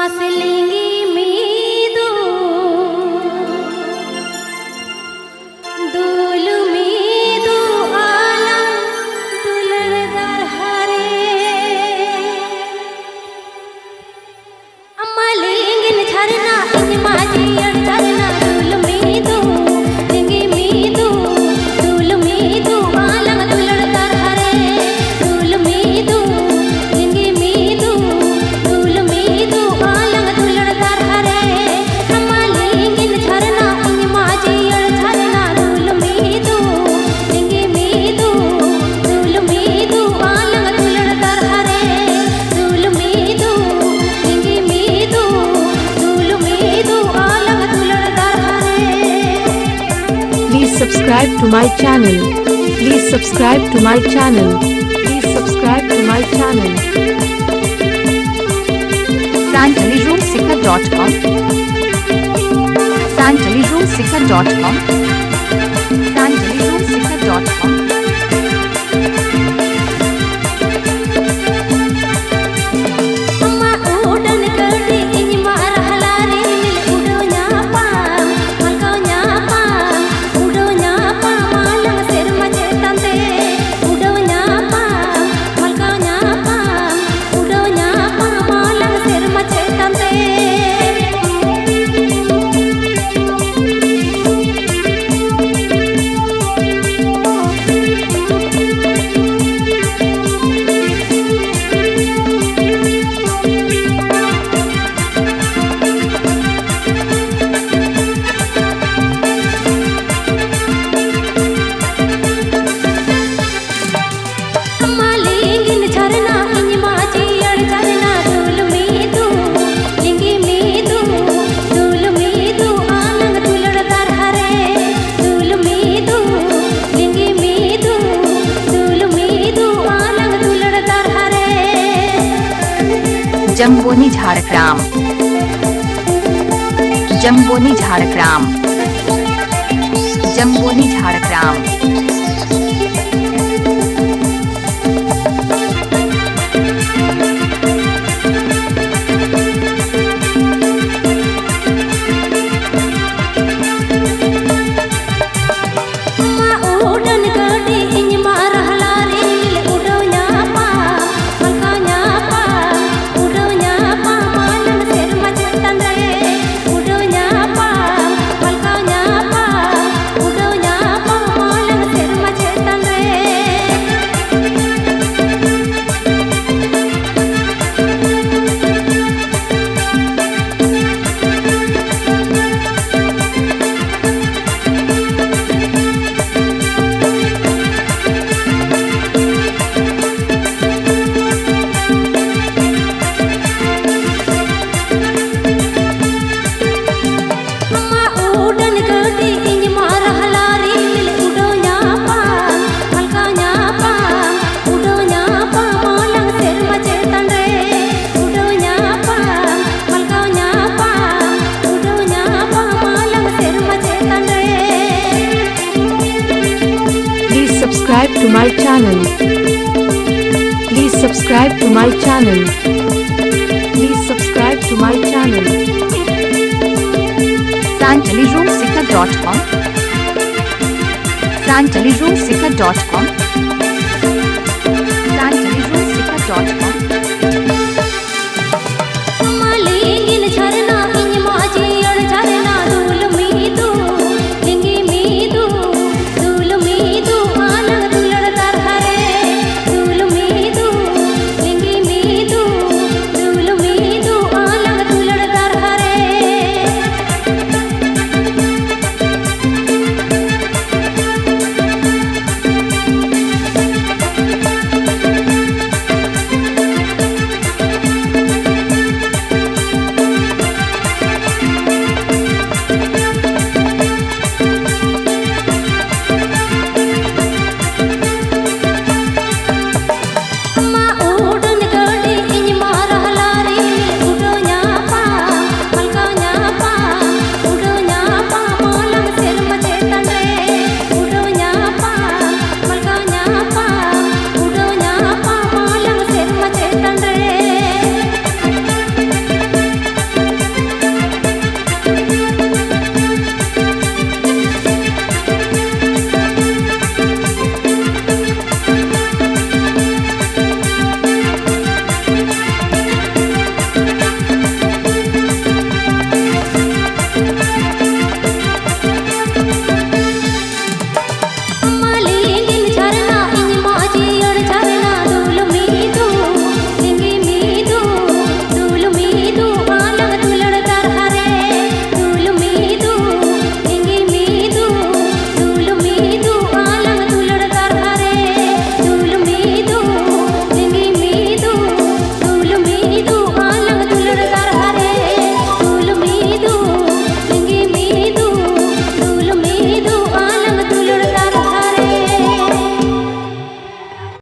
మసలింగి మీదు దూలు మీదు ఆలం దులరదార్ హరే అమ్మ లింగిన ఝరనా ఇని మాజీ అడచరనా దూలు మీదు లింగి మీదు దూలు మీదు ఆలం దులరదార్ హరే దూలు మీదు లింగి మీదు దూలు మీదు ఆలం దులరదార్ హరే అమ్మ లింగిన ఝరనా ఇని మాజీ అడచరనా దూలు మీదు లింగి మీదు దూలు మీదు Alam దులరదార్ Hare దూలు మీదు లింగి మీదు దూలు మీదు Alam దులరదార్ Hare. Please subscribe to my channel. Please subscribe to my channel. Please subscribe to my channel. santaliroomseeker.com santaliroomseeker.com santaliroomseeker.com अम्मा उड़न करती इन्हीं मारहला रे मिल उड़ो न्यापा मलकाओ न्यापा उड़ो न्यापा मालंग सिर मचे तंते उड़ो न्यापा मलकाओ न्यापा उड़ो न्यापा मालंग सिर मचे तंते అమ్మ లింగిన ఝరనా ఇని మాజీ అడచరనా దూలు మీదు లింగి మీదు దూలు మీదు ఆలం దులరదార్ హరే దూలు మీదు లింగి మీదు దూలు మీదు ఆలం దులరదార్ హరే जम्बोनी झारग्राम जम्बोनी झारग्राम जम्बोनी झारग्राम अम्मा उड़न करती इन्हीं मारहला रे मिल उड़ो न्यापा मलकाओ न्यापा उड़ो न्यापा मालंग सिर मचे तंते उड़ो न्यापा मलकाओ न्यापा उड़ो न्यापा मालंग सिर मचे तंते अम्मा उड़न करती इन्हीं मारहला रे मिल उड़ो न्यापा मलकाओ न्यापा उड़ो न्यापा मालंग सिर मचे तंते उड़ो न्यापा मलकाओ न्यापा उड़ो न्यापा मालंग सिर मचे तंते Please subscribe to my channel. Please subscribe to my channel. Please subscribe to my channel. santaliroomseeker.com santaliroomseeker.com santaliroomseeker.com